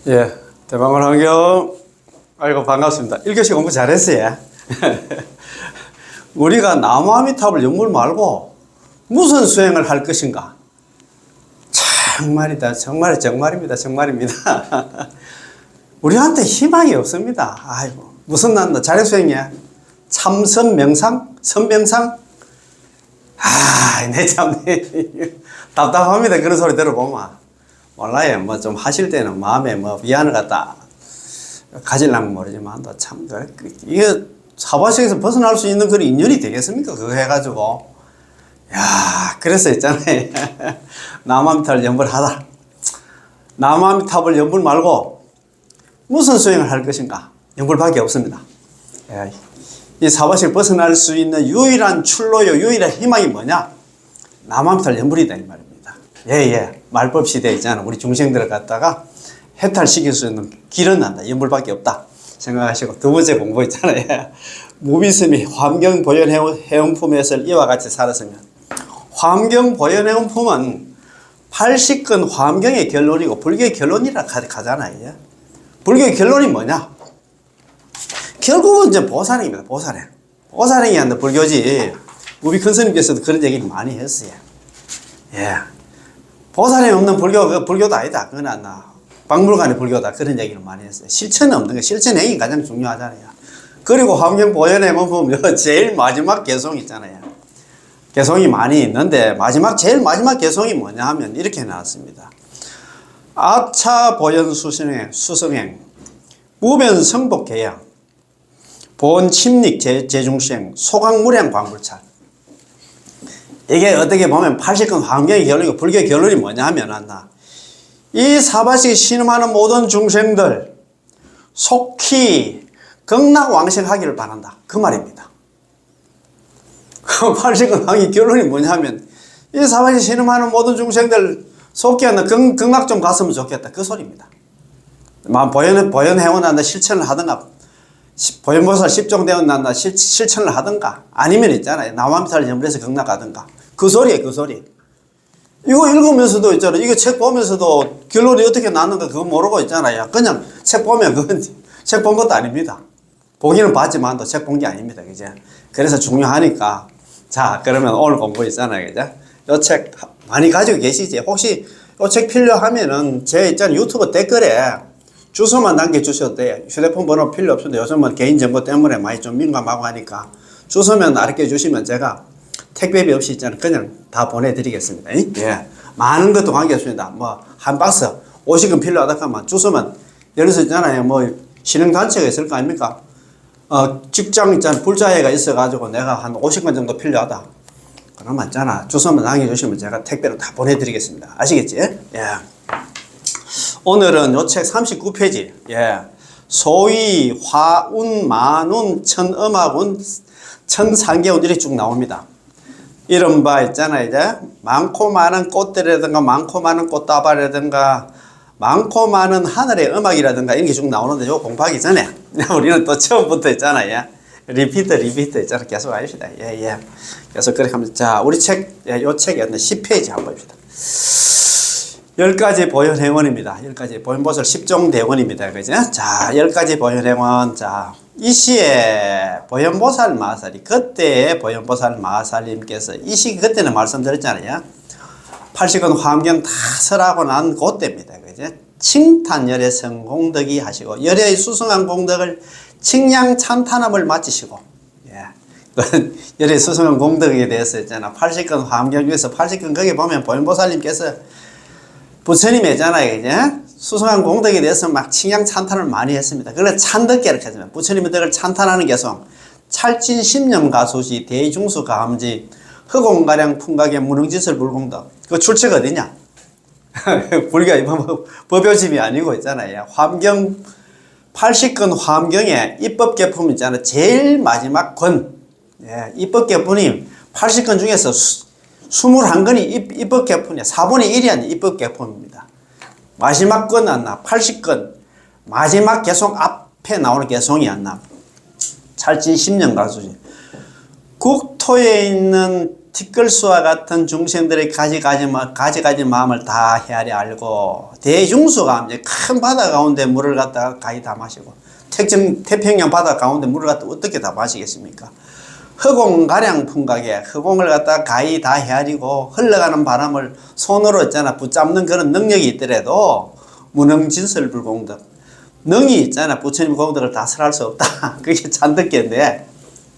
예, 대방원 환경. 아이고, 반갑습니다. 1교시 공부 잘했어요. 우리가 나무아미탑을 연물 말고 무슨 수행을 할 것인가? 정말이다. 정말입니다. 우리한테 희망이 없습니다. 아이고, 무슨 난다. 자력수행이야. 참선 명상? 선명상? 내 참, 답답합니다. 그런 소리 들어보면. 몰라요. 뭐 좀 하실 때는 마음에 뭐 위안을 갖다 가질랑은 모르지만 또 참, 이게 사바sek에서 벗어날 수 있는 그런 인연이 되겠습니까? 그거 해가지고. 야, 그래서 있잖아요. 나무아미탑을 연불하다. 나무아미탑을 연불 말고 무슨 수행을 할 것인가? 연불밖에 없습니다. 이 사바sek을 벗어날 수 있는 유일한 출로요, 유일한 희망이 뭐냐? 나무아미탑을 연불이다, 이 말입니다. 말법 시대에 있잖아. 우리 중생들을 갖다가 해탈시킬 수 있는 길은 난다. 연불밖에 없다. 생각하시고, 두 번째 공부 있잖아요. 무비스미 환경보존해용품에서 이와 같이 살았으면. 환경보존해용품은 80근 환경의 결론이고 불교의 결론이라 가잖아요. 불교의 결론이 뭐냐? 결국은 이제 보살행입니다. 보살행이 아니라 불교지. 우리 큰 스님께서도 그런 얘기를 많이 했어요. 보살행 없는 불교가 불교도 아니다. 그건 안 나. 박물관의 불교다. 그런 얘기를 많이 했어요. 실천이 없는 거. 실천행이 가장 중요하잖아요. 그리고 환경보존에 보면 제일 마지막 개송 있잖아요. 개송이 많이 있는데 제일 마지막 개송이 뭐냐 하면 이렇게 나왔습니다. 아차 보현 수성행, 무변 성복 개양, 보온 침릭 재중시행, 소강무량 광불찰. 이게 어떻게 보면 80근 환경의 결론이고 불교의 결론이 뭐냐 하면 이 사바sek에 신음하는 모든 중생들 속히 극락왕생하기를 바란다. 그 말입니다. 80근 환경의 결론이 뭐냐 하면 이 사바sek에 신음하는 모든 중생들 속히 극락 좀 갔으면 좋겠다. 그 소리입니다. 보현해온한다 실천을 하든가 보현보살 10종 되었난다 실천을 하든가 아니면 있잖아요. 나무아미탑을 연불해서 극락 가든가. 그 소리예요. 그 소리. 이거 읽으면서도 있잖아요. 이거 책 보면서도 결론이 어떻게 나는가 그거 모르고 있잖아요. 그냥 책 보면 그건 책 본 것도 아닙니다. 보기는 봤지만 또 책 본 게 아닙니다. 그죠? 그래서 중요하니까. 자, 그러면 오늘 공부 있잖아요. 그죠? 요 책 많이 가지고 계시지? 혹시 요 책 필요하면은 제 있잖아요. 유튜브 댓글에 주소만 남겨주셔도 돼요. 휴대폰 번호 필요 없어도 요즘은 개인정보 때문에 많이 좀 민감하고 하니까 주소만 알려주시면 제가 택배비 없이 있잖아요. 그냥 다 보내드리겠습니다. 많은 것도 관계없습니다. 뭐, 한 박스 50건 필요하다 하면 주소만, 예를 들어서 있잖아요. 뭐, 신흥단체가 있을 거 아닙니까? 직장 있잖아요. 불자회가 있어가지고 내가 한 50건 정도 필요하다. 그러면 있잖아. 주소만 남겨주시면 제가 택배로 다 보내드리겠습니다. 아시겠지? 오늘은 요 책 39페이지. 소위, 화운, 만운, 천음악운, 천상계운 이렇게 쭉 나옵니다. 이른바 있잖아요. 이제 많고 많은 꽃들이라든가 많고 많은 꽃다발이라든가 많고 많은 하늘의 음악이라든가 이런 게 쭉 나오는데 요 공부하기 전에 우리는 또 처음부터 있잖아요. 리피트 있잖아. 계속 합시다. 계속 그렇게 하면서 자, 우리 책, 요 책에 10페이지 한번 봅시다. 10가지 보현행원입니다. 10가지 보현보살 10종 대원입니다. 그죠? 자, 10가지 보현행원. 자, 이 시에 보현보살 마살이, 그때의 보현보살 마살님께서 이 시기 그때는 말씀드렸잖아요. 80건 환경 다 설하고 난 그때입니다. 그죠? 칭탄열의 성공덕이 하시고, 열의 수승한 공덕을 칭량 찬탄함을 마치시고, 열의 수승한 공덕에 대해서 있잖아. 80건 환경 중에서 80건 거기 보면 보현보살님께서 부처님이잖아요. 이제 수승한 공덕에 대해서 막 칭양 찬탄을 많이 했습니다. 그래서 찬덕계 이렇게 하지만 부처님의 덕을 찬탄하는 개성 찰진 십념 가수시 대중수 가함지 허공가량 풍각의 무능지설 불공덕. 그 출처가 어디냐? 불교 법요집이 아니고 있잖아요. 환경 80건 환경에 입법개품 있잖아요. 제일 마지막 권. 입법개품이 80건 중에서 21건이 입법개품이야. 4분의 1이 아닌 입법개품입니다. 마지막 건 안 나. 80건. 마지막 개송 앞에 나오는 개송이 안 나. 찰진 10년 가수지. 국토에 있는 티끌수와 같은 중생들의 가지가지 마음을 다 헤아려 알고 대중수가 이제 큰 바다 가운데 물을 갖다가 가히 다 마시고 태평양 바다 가운데 물을 갖다 어떻게 다 마시겠습니까? 허공가량 풍각에 허공을 갖다가 가히 다 헤아리고 흘러가는 바람을 손으로 있잖아 붙잡는 그런 능력이 있더라도 무능진설불공덕 능이 있잖아 부처님 공덕을 다 설할 수 없다. 그게 찬득계인데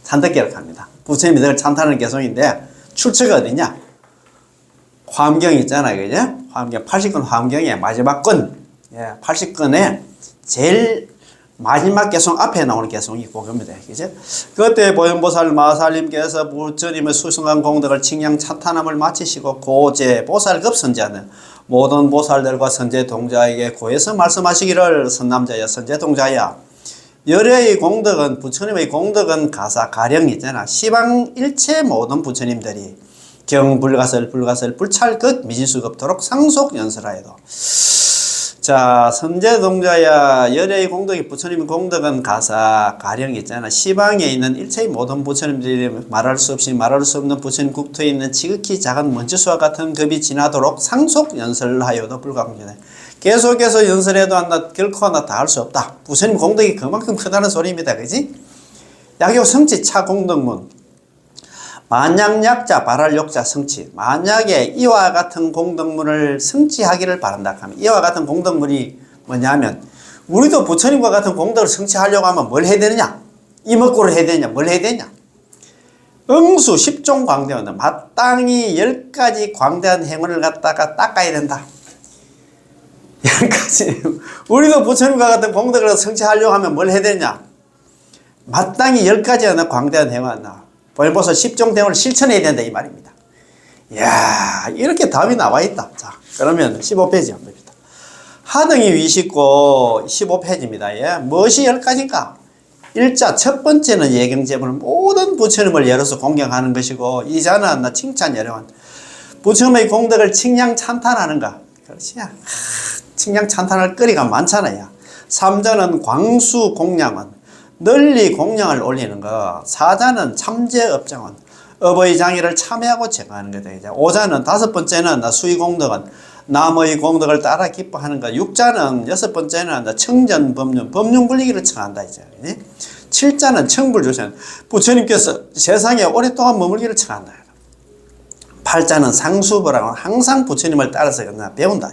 찬득계라고 합니다. 부처님이 늘 찬탄하는 개성인데 출처가 어디냐? 화엄경 있잖아, 그죠? 화엄경, 80권 화엄경의 마지막 권. 예, 80권에 제일 마지막 개성 앞에 나오는 개성이 그겁니다. 그죠? 그때 보현보살 마살님께서 부처님의 수승한 공덕을 칭양 찬탄함을 마치시고 고제 보살급 선제하는 모든 보살들과 선제 동자에게 고해서 말씀하시기를 선남자야, 선제 동자야. 열애의 공덕은 부처님의 공덕은 가사 가령 있잖아. 시방 일체 모든 부처님들이 경불가설 불찰끝 미진수급토록 상속 연설하여도 자 선제동자야 열애의 공덕이 부처님의 공덕은 가사 가령 있잖아. 시방에 있는 일체의 모든 부처님들이 말할 수 없는 부처님 국토에 있는 지극히 작은 먼지수와 같은 급이 지나도록 상속 연설하여도 불가공전해. 계속해서 연설해도 결코 하나 다 할 수 없다. 부처님 공덕이 그만큼 크다는 소리입니다. 그지? 약요 성치 차 공덕문. 만약 약자 발할 욕자 성치. 만약에 이와 같은 공덕문을 성취하기를 바란다 하면 이와 같은 공덕문이 뭐냐면 우리도 부처님과 같은 공덕을 성취하려고 하면 뭘 해야 되느냐? 이먹고를 해야 되냐? 뭘 해야 되냐? 응수 10종 광대원다. 마땅히 10가지 광대한 행운을 갖다가 닦아야 된다. 10가지. 우리도 부처님과 같은 공덕을 성취하려고 하면 뭘 해야 되냐? 마땅히 10가지 광대한 행운 보현보살 10종 대원을 실천해야 된다 이 말입니다. 이야 이렇게 답이 나와 있다. 자 그러면 15페이지 한번 봅니다. 하등이 위식고 15페이지입니다. 예. 무엇이 10가지인가? 일자 첫 번째는 예경제문을 모든 부처님을 열어서 공경하는 것이고 이자는 칭찬 여령한 부처님의 공덕을 칭양 찬탄하는가? 그렇지. 칭양 찬탄할 거리가 많잖아요. 3자는 광수 공양은 널리 공양을 올리는 거. 4자는 참제업장은 업의 장애를 참여하고 제거하는 거다. 5자는 다섯 번째는 수의공덕은 남의 공덕을 따라 기뻐하는 거. 6자는 여섯 번째는 청전법륜 법륜불리기를 청한다. 7자는 청불조선 부처님께서 세상에 오랫동안 머물기를 청한다. 8자는 상수보라고 항상 부처님을 따라서 배운다.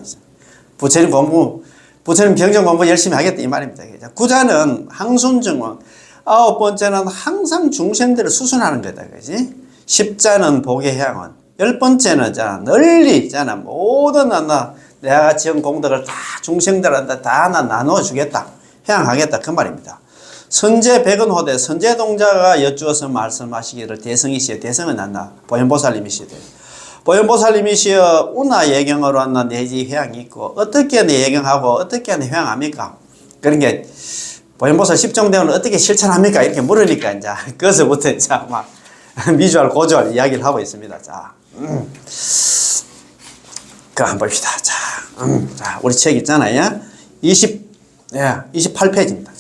부처님 경전 공부 열심히 하겠다 이 말입니다. 9자는 항순증원, 9번째는 항상 중생들을 수순하는 거다. 그지? 10자는 복의 향원, 10번째는 널리 있잖아. 모든 내가 지은 공덕을 다 중생들한테 다 나누어 주겠다. 향하겠다. 그 말입니다. 선제 백은호대, 선제동자가 여쭈어서 말씀하시기를 대성이시여. 대성은 보현보살님이시여. 보현보살님이시여 운하 예경으로 한나 내지 회양이 있고 어떻게 예경하고 어떻게 회양합니까? 그러니까 보현보살 10종 대원을 어떻게 실천합니까? 이렇게 물으니까 이제 그것부터 이제 막 미주알 고주알 이야기를 하고 있습니다. 자, 그 한번 봅시다. 자, 우리 책 있잖아요. 28페이지입니다.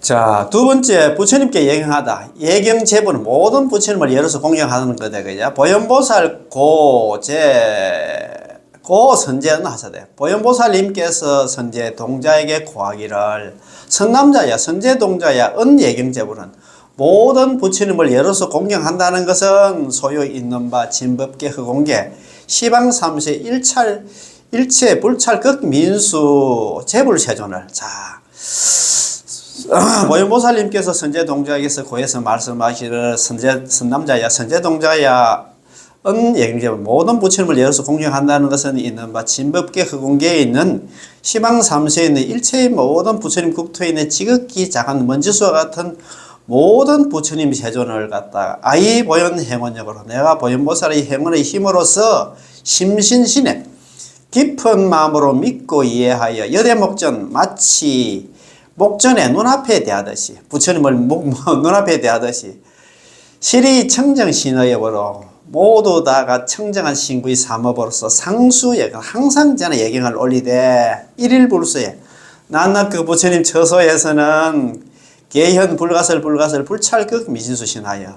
자, 두 번째, 부처님께 예경하다. 예경 제부는 모든 부처님을 열어서 공경하는 거다. 그죠? 보현보살 선제는 하사대. 보현보살님께서 선제 동자에게 고하기를 선남자야, 선제 동자야, 예경 제부는 모든 부처님을 열어서 공경한다는 것은 소유 있는 바 진법계 허공계 시방 삼세 일체 불찰 극민수 제불세존을 자. 보현보살님께서 선제동자에게서 고해서 말씀하시기를 선남자야 선제동자야 예경제부 모든 부처님을 열어서 공경한다는 것은 있는 바 진법계 허공계에 있는 시방 삼세에 있는 일체의 모든 부처님 국토에 있는 지극히 작은 먼지수와 같은 모든 부처님 세존을 갖다가 아이 보현 행원력으로 내가 보현보살의 행원의 힘으로써 심신신에 깊은 마음으로 믿고 이해하여 여대목전 마치 목전에 눈앞에 대하듯이 부처님을 눈앞에 대하듯이 실이 청정신의업으로 모두 다가 청정한 신구의 삼업으로서 상수예경 항상 저는 예경을 올리되 일일불수에 낱낱 그 부처님 처소에서는 개현 불가설 불찰극 미진수 신하여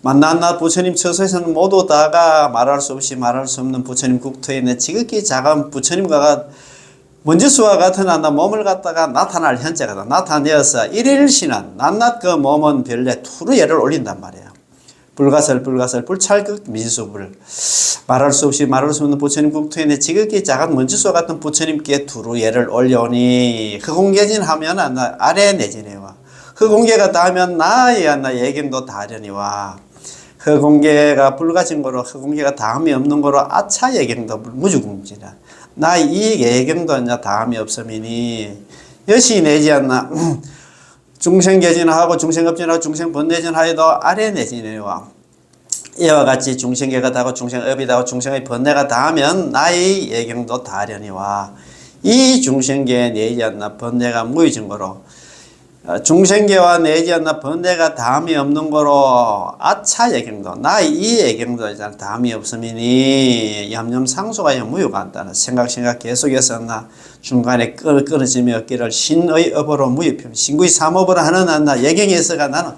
만난나 부처님 처소에서는 모두 다가 말할 수 없이 말할 수 없는 부처님 국토에 있는 지극히 작은 부처님과 먼지수와 같은 나 몸을 갖다가 나타날 현재가 나타내어서 일일신한 낱낱 그 몸은 별내 투루 예를 올린단 말이에요. 불가설 불찰극 미진수불 말할 수 없이 말할 수 없는 부처님 국토에 있는 지극히 작은 먼지수와 같은 부처님께 두루 예를 올려오니 흑공계진 하면 아래 내지네와 흑공계가 닿으면 나의 예경도 다려니와 흑공계가 불가진 거로 흑공계가 다음이 없는 거로 아차 예경도 무주궁지라 나 이 예경도 다음이 없음이니 여시 내지 않나 중생계진하고 중생업진하고 중생번뇌진하여도 아래 내지네와 이와 같이 중생계가 닿고 중생업이 닿고 중생의 번뇌가 닿으면 나의 예경도 다려니와 이 중생계에 내지 않나 번뇌가 무의진 거로 중생계와 내지 않나 번뇌가 다음이 없는 거로 아차 예경도 나의 이 예경도 다음이 없음이니 염염상수가 무효가 안다는 생각 계속해서 중간에 끊어짐이 없기를 신의 업으로 무효표 신구의 삼업으로 하는 예경에서가 나는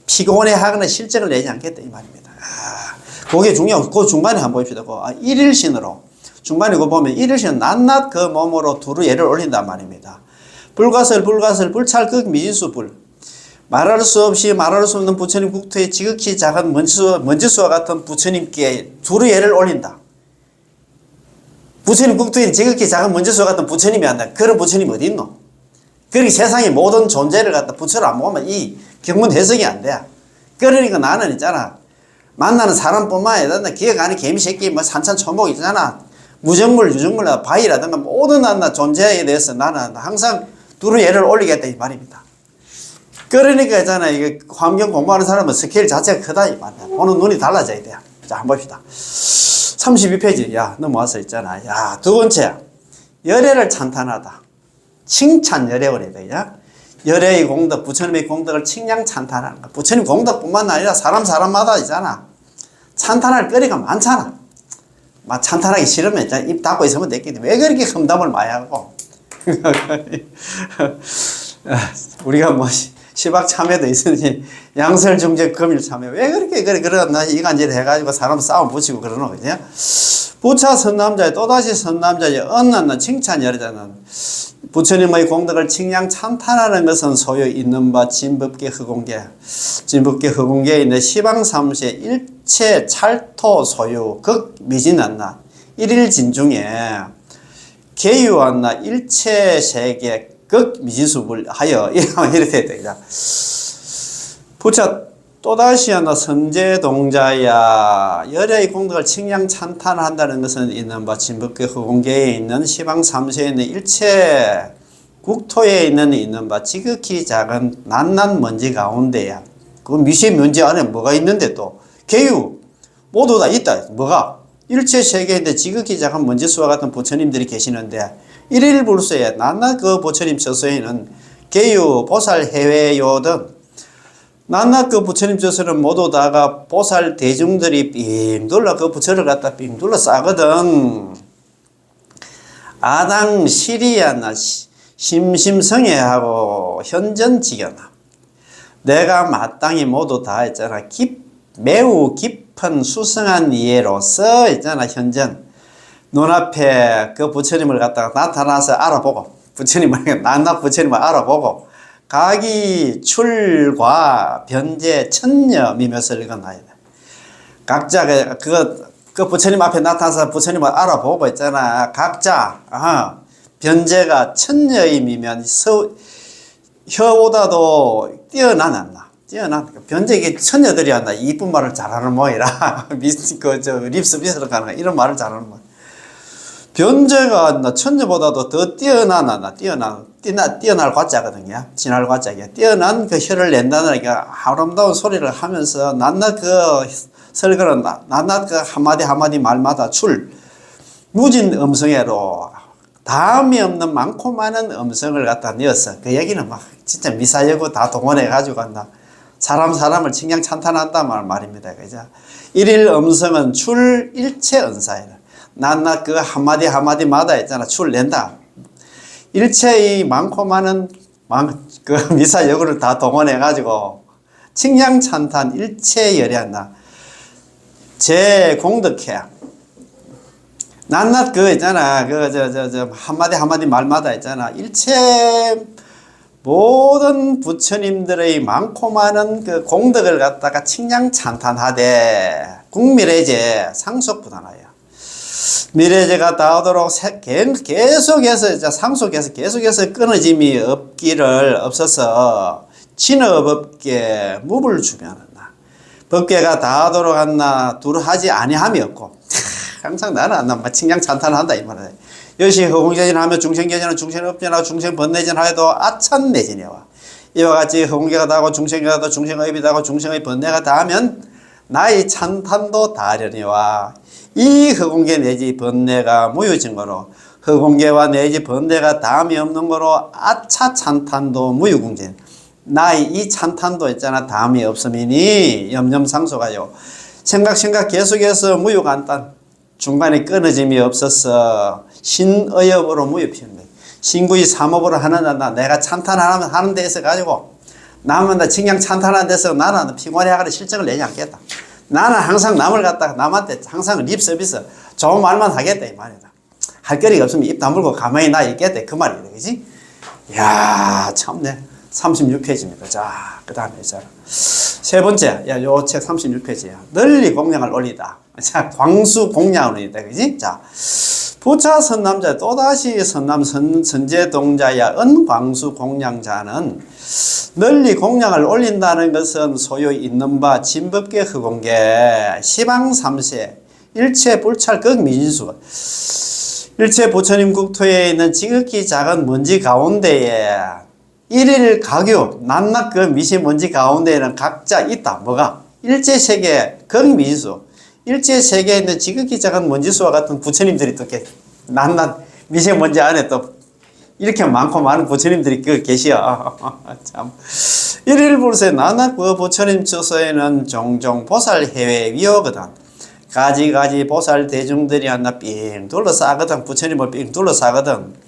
피곤해 하거나 실적을 내지 않겠다 이 말입니다. 그게 중요하고 그 중간에 한번 봅시다. 일일신으로 중간에 그거 보면 일일신 낱낱 그 몸으로 두루 예를 올린단 말입니다. 불가설 불찰극 미진수불 말할 수 없이 말할 수 없는 부처님 국토에 지극히 작은 먼지수와 같은 부처님께 두루 예를 올린다. 부처님 국토에 지극히 작은 먼지수와 같은 부처님이 한다. 그런 부처님이 어디 있노? 그렇게 세상의 모든 존재를 갖다 부처를 안 보면 이 경문 해석이 안 돼. 그러니까 나는 있잖아. 만나는 사람뿐만 아니라 기억 안에 개미새끼 뭐 산천초목 있잖아. 무정물 유정물 바위라든가 모든 존재에 대해서 나는 항상 두루 예를 올리겠다 이 말입니다. 그러니까 있잖아. 이게 환경 공부하는 사람은 스케일 자체가 크다 이 말이야. 보는 눈이 달라져야 돼. 자, 한번 봅시다. 32페이지. 야, 넘어와서 있잖아. 야, 두 번째. 열애를 찬탄하다. 칭찬 열애를 해야 되냐? 열애의 공덕, 부처님의 공덕을 칭량 찬탄하는 거. 부처님 공덕뿐만 아니라 사람마다 있잖아. 찬탄할 거리가 많잖아. 막 찬탄하기 싫으면 있잖아. 입 닫고 있으면 됐겠지. 왜 그렇게 험담을 많이 하고. 우리가 뭐 시박 참회도 있으니 양설중적 금일 참회 왜 그렇게 그러나 이간질 해가지고 사람 싸움 붙이고 그러노 그죠? 부차 선남자의 또다시 선남자의 언난나 칭찬 열자는 부처님의 공덕을 칭량 찬탄하는 것은 소유 있는 바 진법계 흑공계에 있는 시방삼세 일체 찰토 소유 극 미진한나 일일 진중에 개유한나 일체 세계 극 미진수불 하여 이렇게 되자. 부처 또다시 하나 선제동자야 열애의 공덕을 칭량 찬탄한다는 것은 있는 바 진법계 흑공계에 있는 시방 삼세에 있는 일체 국토에 있는 바 지극히 작은 낱낱 먼지 가운데야 그 미세 먼지 안에 뭐가 있는데 또 개유 모두 다 있다. 뭐가 일체 세계인데 지극히 작은 먼지수와 같은 부처님들이 계시는데 일일불수에 낱낱 그 부처님 처소에는 개유 보살 해외요 등 낱낱 그 부처님 처소는 모두 다가 보살 대중들이 삥 둘러 그 부처를 갖다 삥 둘러 싸거든. 아당 시리야나 심심성애하고 현전지견아 내가 마땅히 모두 다 있잖아. 매우 깊은 수성한 이해로서 있잖아. 현전 눈앞에 그 부처님을 갖다가 나타나서 알아보고 부처님을 낱낱 부처님을 알아보고 각이 출과 변제 천녀 미묘설 읽어놔야 돼. 각자 그 부처님 앞에 나타나서 부처님을 알아보고 있잖아. 각자 변제가 천녀의 미면 혀보다도 뛰어나나 변제기 천녀들이 한다. 이쁜 말을 잘하는 모이라 립스비스로 가는 이런 말을 잘하는 모이. 변제가 천녀보다도 더 뛰어날 과자거든요. 진할 과자기야. 뛰어난 그 혀를 낸다는 게 아름다운 소리를 하면서 낱낱 그 설거는 낱낱 그 한마디 말마다 무진 음성애로 다음이 없는 많고 많은 음성을 갖다 내었어. 그 얘기는 막 진짜 미사여고 다 동원해가지고 간다. 사람을 칭량 찬탄한다 말입니다. 그죠? 일일 음성은 일체 은사이다. 낱낱 그 한마디마다 있잖아. 낸다. 일체의 많고 많은 그 미사 여구를 다 동원해가지고 칭양찬탄 일체열애한다. 제공덕해. 낱낱 그 있잖아. 한마디 말마다 있잖아. 일체 모든 부처님들의 많고 많은 그 공덕을 갖다가 칭양찬탄하되 국미래제 상속부단하여. 미래제가 닿도록 계속해서 상속해서 계속해서 끊어짐이 없어서 진업업계 무불 주면한다. 법계가 닿도록 한나 두루하지 아니함이 없고 항상 나는 칭양찬탄한다 이 말이야. 여시 허공개진하며 중생개진은 중생업전하고 중생번뇌전하여도 아찬내진이와 이와 같이 허공개가 닿고 중생개가 닿고 중생의입이 닿고 중생의 번뇌가 닿으면 나의 찬탄도 다하려니와 이 허공개 내지 번뇌가 무유증거로 허공개와 내지 번뇌가 닿음이 없는 거로 아차 찬탄도 무유궁진. 나의 이 찬탄도 있잖아. 닿음이 없음이니 염염상소가요. 생각 계속해서 무유간단. 중간에 끊어짐이 없어서 신의업으로 무유피는 거예요. 신구이 삼업으로 하는 내가 찬탄하면 하는 데서 가지고 남은 나 칭양 찬탄하는 데서 나는 피곤해하거나 실적을 내지 않겠다. 나는 항상 남을 갖다가 남한테 항상 립 서비스 좋은 말만 하겠다 이 말이다. 할 거리가 없으면 입 다물고 가만히 나 있겠다 그 말이다. 그지? 이야 참네. 36페이지입니다. 자, 그 다음에 있잖아. 세 번째, 요 책 36페이지야. 널리 공양을 올리다. 자, 광수 공양을 올리다. 그지? 자, 부차 선남자, 또다시 선남 선제동자야, 은광수 공양자는 널리 공양을 올린다는 것은 소유 있는 바 진법계 흑공계, 시방 3세, 일체 불찰 극민수, 일체 부처님 국토에 있는 지극히 작은 먼지 가운데에 일일 가교, 낱낱 그 미세먼지 가운데에는 각자 있다. 뭐가? 일제세계 극민수, 일제세계에 있는 지극히 작은 먼지수와 같은 부처님들이 또 낱낱 미세먼지 안에 또 이렇게 많고 많은 부처님들이 계시어. 참. 일일불세 낱낱 그 부처님 처소에는 종종 보살 해외 위오거든. 가지가지 보살 대중들이 하나 삥 둘러싸거든. 부처님을 삥 둘러싸거든.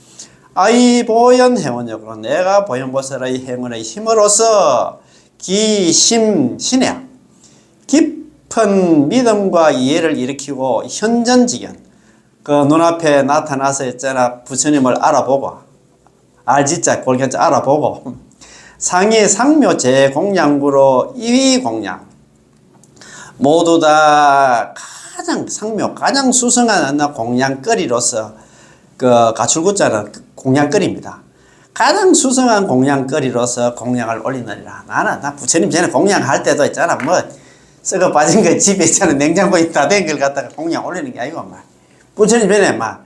아이 보현 행원력으로 내가 보현보살의 행원의 힘으로써 신야 깊은 믿음과 이해를 일으키고 현전지견 그 눈앞에 나타나서 있잖아 부처님을 알아보고 알지자 골견자 알아보고 상이 상묘 제공양구로 2위 공양 모두 다 가장 상묘 가장 수성한 공양거리로서 그 가출구자는 공양거리입니다. 가장 수성한 공양거리로서 공양을 올리느니라. 나 부처님 전에 공양할 때도 있잖아. 뭐 썩어 빠진 거 집에 있잖아. 냉장고에 다 된 걸 갖다가 공양 올리는 게 아니고 막 부처님 전에 막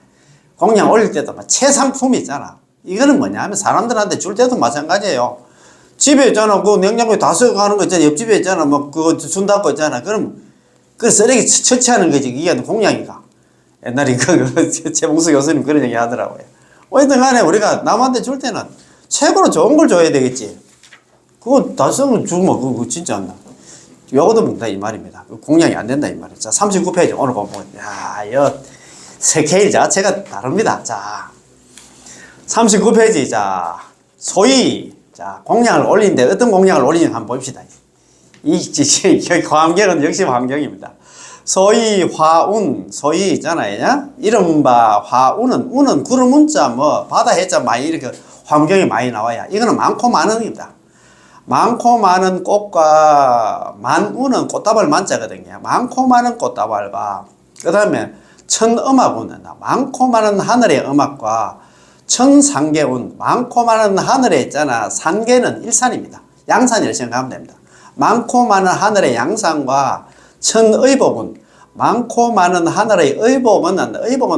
공양 올릴 때도 막 최상품이 있잖아. 이거는 뭐냐 하면 사람들한테 줄 때도 마찬가지예요. 집에 있잖아. 그 냉장고에 다 썩어 가는 거 있잖아. 옆집에 있잖아. 뭐 그거 준다고 있잖아. 그럼 그 쓰레기 처치하는 거지. 이게 공양이가. 옛날에 최봉수 교수님 그런 얘기 하더라고요. 어쨌든 간에 우리가 남한테 줄 때는 최고로 좋은 걸 줘야 되겠지. 그거 다 쓰면 주면 그거 진짜 안 나. 요거도 먹다 이 말입니다. 공양이 안 된다 이 말이에요. 자, 39페이지 오늘 보면 야, 이 스케일 자체가 다릅니다. 자, 39페이지 자, 소위 자, 공양을 올리는데 어떤 공양을 올리는지 한번 봅시다. 이 환경은 역시 환경입니다. 소위 화운, 소위 있잖아요. 이른바 화운은, 운은 구름 운자, 뭐, 바다 해자 많이 이렇게 환경이 많이 나와야. 이거는 많고 많은입니다. 많고 많은 꽃과 만운은 꽃다발 만자거든요. 많고 많은 꽃다발과, 그 다음에 천음악운은 많고 많은 하늘의 음악과 천상계운, 많고 많은 하늘에 있잖아. 산계는 일산입니다. 양산이라고 생각하면 됩니다. 많고 많은 하늘의 양산과 천의복은 많고 많은 하늘의 의복은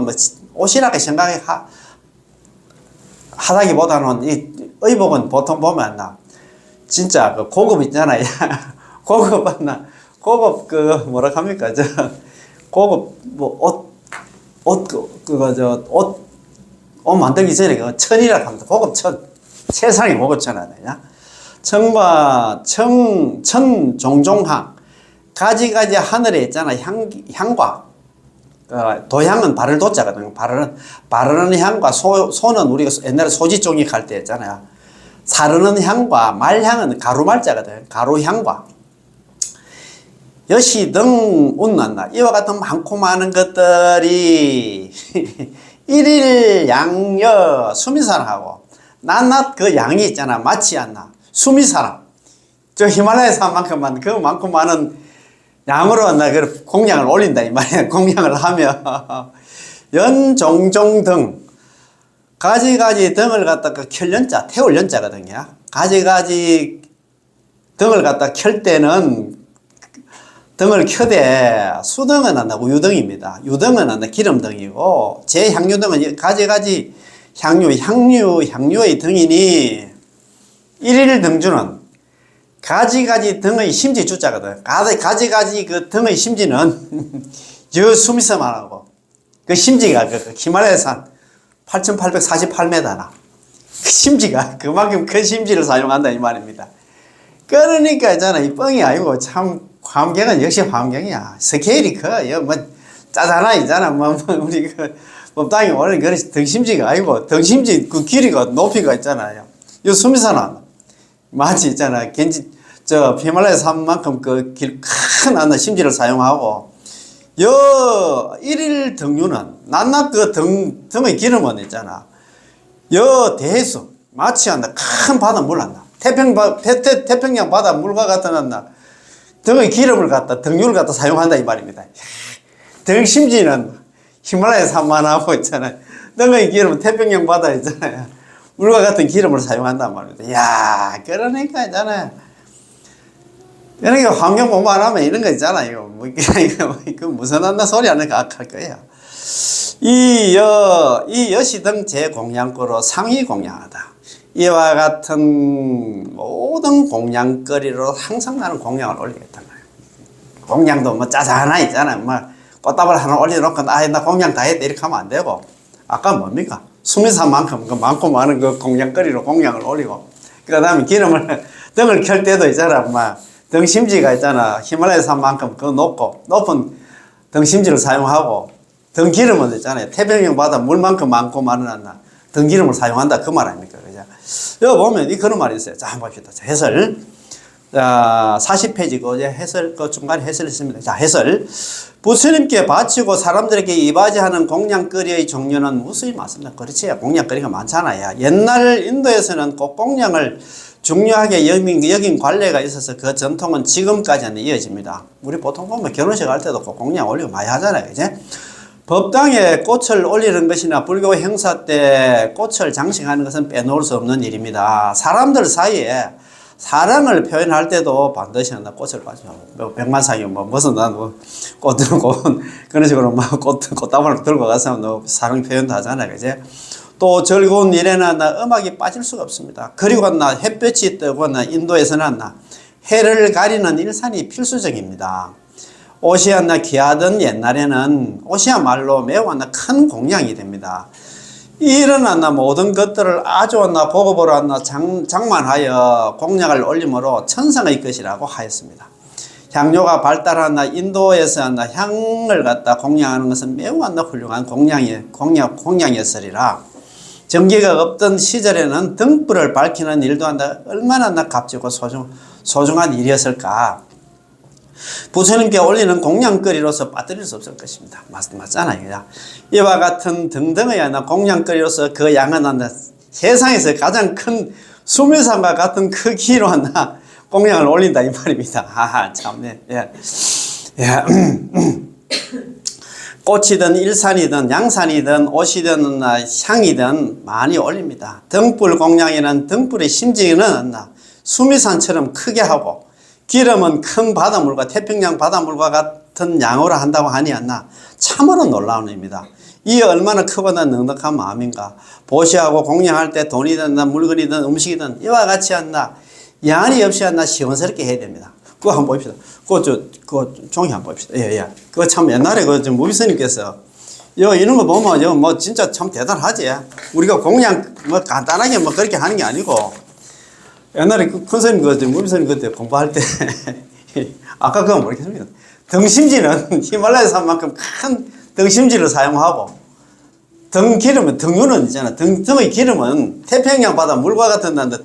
뭐 옷이라고 생각하다기보다는 이 의복은 보통 보면 나 진짜 그 고급 있잖아요. 고급 그 뭐라 합니까 저 고급 뭐 옷 만들기 전에 그 천이라고 합니다. 고급 천 세상에 고급 천 아니냐? 천과 천 종종항 가지가지 하늘에 있잖아. 향과 도향은 바를 도자거든요. 바르는 향과 소는 우리가 옛날에 소지종이 갈 때 있잖아요. 사르는 향과 말향은 가루말자거든. 가루향과 여시 등 운난다. 이와 같은 많고 많은 것들이 일일 양여 수미산하고 낱낱 그 양이 있잖아. 맞지 않나. 수미사람. 저 히말라야 산만큼만 그 많고 많은 양으로 나 그 공양을 올린다 이 말이야. 공양을 하며 연종종 등 가지가지 등을 갖다가 켤 연자 태울 연자거든요. 가지가지 등을 갖다 켤 때는 등을 켜대 수등은 한다 우유등입니다. 유등은 한다 기름등이고 제 향유등은 가지가지 향유의 등이니 일일 등주는 가지가지 등의 심지 주자거든. 가지가지 그 등의 심지는 저 수미섬만 하고 그 심지가 그 히말라야산 8,848m나 그 심지가 그만큼 큰 심지를 사용한다 이 말입니다. 그러니까 있잖아 이 뻥이 아니고 참 환경은 역시 환경이야. 스케일이 커. 뭐 짜잖아 있잖아. 뭐 우리 그 법당이 오늘 그런 등심지가 아니고 등심지 그 길이가 높이가 있잖아요. 요 수미산은 마치 있잖아. 겐지 저 히말라야 산만큼 그 길 큰 하나 심지를 사용하고 요 일일 등유는 낱낱 그 등의 기름은 있잖아. 요 대해수 마치 한다 큰 바닷물 한다. 태평양 바닷물과 같은 한다. 등의 기름을 갖다 등유를 갖다 사용한다 이 말입니다. 등심지는 히말라야 산만하고 있잖아요. 등의 기름은 태평양 바다 있잖아요. 물과 같은 기름을 사용한단 말입니다. 야, 그러니까 있잖아요. 그러니까 환경 공부 안 하면 이런 거 있잖아요. 그 무슨 한다 소리 하는 거 할 거예요. 이 여시 등 제공양거로 상위 공양하다. 이와 같은 모든 공양거리로 항상 나는 공양을 올리겠단 말이에요. 공양도 뭐 짜자하나 있잖아요. 뭐 꽃다발 하나 올려놓고 나 공양 다 했다 이렇게 하면 안 되고 아까 뭡니까? 수미산만큼 그 많고 많은 그 공양거리로 공양을 올리고 그 다음에 기름을 등을 켤 때도 있잖아. 막 등심지가 있잖아. 히말라야 산만큼 그 높은 등심지를 사용하고 등기름은 있잖아요. 태평양 바다 물만큼 많고 많은 한나 등기름을 사용한다 그 말 아닙니까? 그죠? 여기 보면 이 그런 말이 있어요. 자, 한번 봅시다. 자, 해설. 자, 40페이지고 이제 해설 그 중간에 해설이 있습니다. 자, 해설. 부처님께 바치고 사람들에게 이바지하는 공양거리의 종류는 무수히 많습니다. 그렇지. 공양거리가 많잖아요. 옛날 인도에서는 꼭 공양을 중요하게 여긴 관례가 있어서 그 전통은 지금까지는 이어집니다. 우리 보통 보면 결혼식 할 때도 꼭 공양 올리고 많이 하잖아요. 그제? 법당에 꽃을 올리는 것이나 불교 행사 때 꽃을 장식하는 것은 빼놓을 수 없는 일입니다. 사람들 사이에 사랑을 표현할 때도 반드시 한다. 꽃을 가지고 뭐 백만상이 뭐 무슨 꽃 들고 그런 식으로 막 꽃다발을 들고 가서 너 사랑 표현도 하잖아요. 그제? 또 즐거운 일에는 나 음악이 빠질 수가 없습니다. 그리고 나 햇볕이 뜨고 나 인도에서는 나 해를 가리는 일산이 필수적입니다. 옷이 나 귀하던 옛날에는 옷이야말로 매우 큰 공양이 됩니다. 이런 모든 것들을 아주 고급으로 장만하여 공양을 올림으로 천상의 것이라고 하였습니다. 향료가 발달한 인도에서 향을 갖다 공양하는 것은 매우 훌륭한 공양이었으리라. 전기가 없던 시절에는 등불을 밝히는 일도 얼마나 값지고 소중한 일이었을까. 부처님께 올리는 공양거리로서 빠뜨릴 수 없을 것입니다. 맞잖아요. 이와 같은 등등의 공양거리로서 그 양은 세상에서 가장 큰 수미산과 같은 크기로 공양을 올린다 이 말입니다. 하하 참네. 예. 예. 꽃이든 일산이든 양산이든 옷이든 향이든 많이 올립니다. 등불 공양에는 등불의 심지는 수미산처럼 크게 하고 기름은 큰 바닷물과 태평양 바닷물과 같은 양으로 한다고 하니 참으로 놀라운 일입니다. 이 얼마나 크고 넉넉한 마음인가. 보시하고 공양할 때 돈이든 물건이든 음식이든 이와 같이 양이 없이 시원스럽게 해야 됩니다. 그거 한번 봅시다. 그거 종이 한번 봅시다. 예. 그거 참 옛날에 무비스님께서 이런 거 보면 뭐 진짜 참 대단하지. 우리가 공양 간단하게 그렇게 하는 게 아니고 옛날에 큰 스님 무비스님 그때 공부할 때 아까 그거 모르겠습니다. 등심지는 히말라야 산만큼 큰 등심지를 사용하고 등 기름은, 등유는 있잖아. 등의 기름은 태평양 바다 물과 같은 난데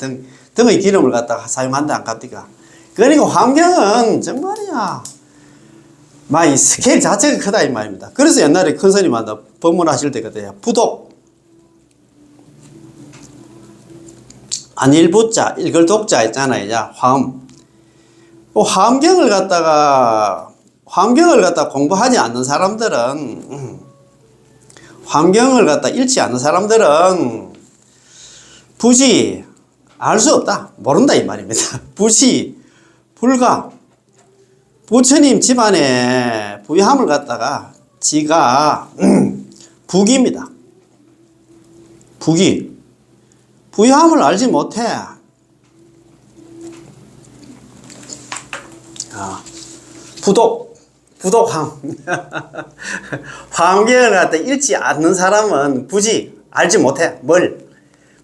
등의 기름을 갖다가 사용한다, 안 갑니까? 그러니까 환경은 정말이야. 막 이 스케일 자체가 크다, 이 말입니다. 그래서 옛날에 큰 스님한테 법문하실 때 그때요. 부독. 안일부자, 일글독자 있잖아요. 화음. 환경을 갖다가 공부하지 않는 사람들은, 환경을 갖다 잃지 않는 사람들은 부지, 알 수 없다. 모른다, 이 말입니다. 부지, 불가. 부처님 집안에 부유함을 갖다가 지가 부기입니다. 부기. 부유함을 알지 못해. 부독함. 환경을 갖다 잃지 않는 사람은 부지, 알지 못해. 뭘?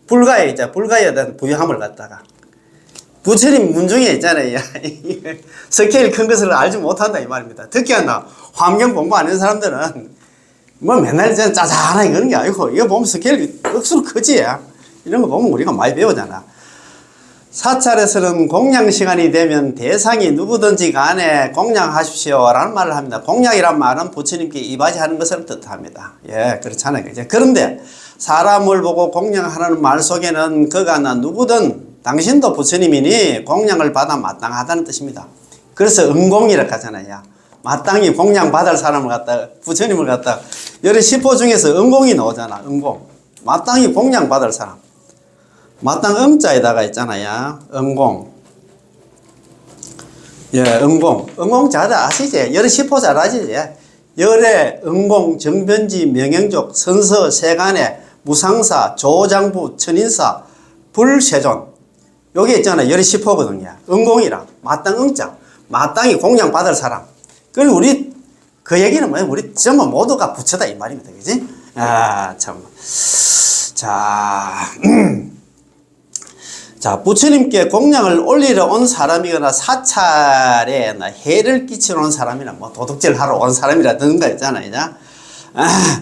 불가에 있자. 불가에 대한 부유함을 갖다가. 부처님 문중에 있잖아요. 스케일 큰 것을 알지 못한다, 이 말입니다. 특히나 환경 공부 안 하는 사람들은 뭐 맨날 짜잔하게 그런 게 아니고, 이거 보면 스케일이 억수로 크지. 이런 거 보면 우리가 많이 배우잖아. 사찰에서는 공양 시간이 되면 대상이 누구든지 간에 공양하십시오 라는 말을 합니다. 공양이란 말은 부처님께 이바지하는 것을 뜻합니다. 예, 그렇잖아요. 그런데 사람을 보고 공양하라는 말 속에는 그가나 누구든 당신도 부처님이니 공양을 받아 마땅하다는 뜻입니다. 그래서 응공이라고 하잖아요. 마땅히 공양 받을 사람을 갖다, 부처님을 갖다, 여러 10호 중에서 응공이 나오잖아. 응공. 마땅히 공양 받을 사람. 마땅 응자에다가 있잖아요. 응공. 예, 응공. 응공 잘 아시지? 열의 10호 잘 아시지? 열의 응공, 정변지, 명행족, 선서, 세간의, 무상사, 조장부, 천인사, 불세존. 요게 있잖아요. 열의 10호거든요. 응공이라. 마땅 응자. 마땅히 공양 받을 사람. 그리고 우리, 그 얘기는 뭐예요? 우리 전부 모두가 부처다, 이 말입니다. 그지? 아, 참. 자, 부처님께 공양을 올리러 온 사람이거나 사찰에 해를 끼치러 온 사람이나 뭐 도둑질 하러 온 사람이라든가 있잖아요.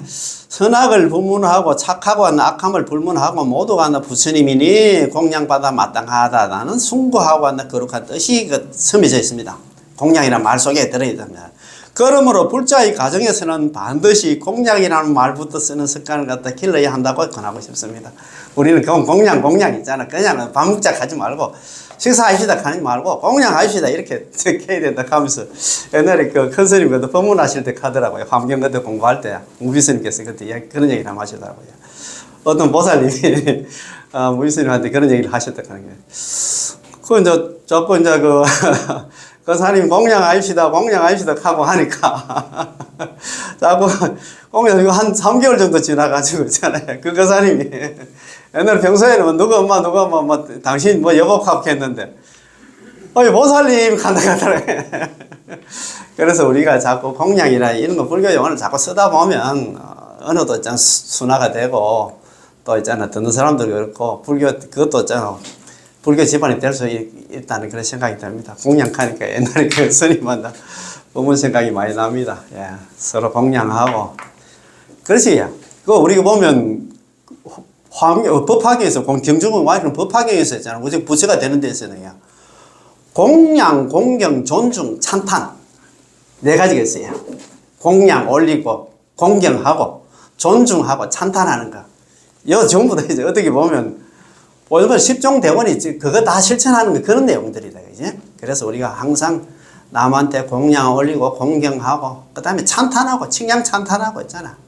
선악을 불문하고 착하고 악함을 불문하고 모두가 부처님이니 공양받아 마땅하다. 나는 숭고하고 거룩한 뜻이 섬겨져 있습니다. 공양이라는 말 속에 들어있습니다. 그러므로 불자의 가정에서는 반드시 공양이라는 말부터 쓰는 습관을 갖다 길러야 한다고 권하고 싶습니다. 우리는 공양 있잖아. 그냥 밥 먹자 하지 말고 식사하시다 하지 말고 공양하시다 이렇게 해야 된다 하면서 옛날에 그 큰 스님 그때 법문하실 때 하더라고요. 환경 그때 공부할 때 무비 스님께서 그때 그런 얘기를 하시더라고요. 어떤 보살님이 무비 스님한테 그런 얘기를 하셨다는 거예요. 그 이제 자꾸 이제 그 사님 공양하십시다 하고 하니까 자꾸 공양 이거 한 3개월 정도 지나가지고 있잖아요. 그 사님이 옛날 평소에는 누가 엄마 당신 뭐 여복하고 했는데 보살님 간다더래. 그래서 우리가 자꾸 공양이나 이런 거 불교 용어를 자꾸 쓰다 보면 언어도 있잖아 순화가 되고 또 있잖아 듣는 사람도 그렇고 불교 그것도 있잖아 불교 집안이 될 수 있다는 그런 생각이 듭니다. 공양하니까 옛날에 그 스님한테 법문 생각이 많이 납니다. 예, 서로 공양하고 그렇지. 그 우리가 보면 법화경에서 경중은 와이는 법화경에서 있잖아. 우리 부처가 되는 데 있어요. 공양, 공경, 존중, 찬탄 네 가지가 있어요. 공양 올리고 공경하고 존중하고 찬탄하는 거. 이거 전부 다 이제 어떻게 보면 오늘 십종대원이 그거 다 실천하는 거 그런 내용들이다. 그지? 그래서 우리가 항상 남한테 공양 올리고 공경하고 그 다음에 찬탄하고 칭양 찬탄하고 있잖아.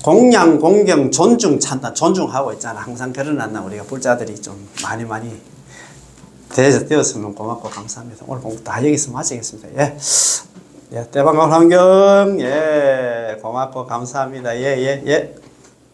공양, 공경, 존중, 찬탄 존중하고 있잖아. 항상 그러나 우리가 불자들이 좀 많이 되었으면 고맙고 감사합니다. 오늘 공부 다 여기서 마치겠습니다. 예, 대방울 환경 고맙고 감사합니다. 예.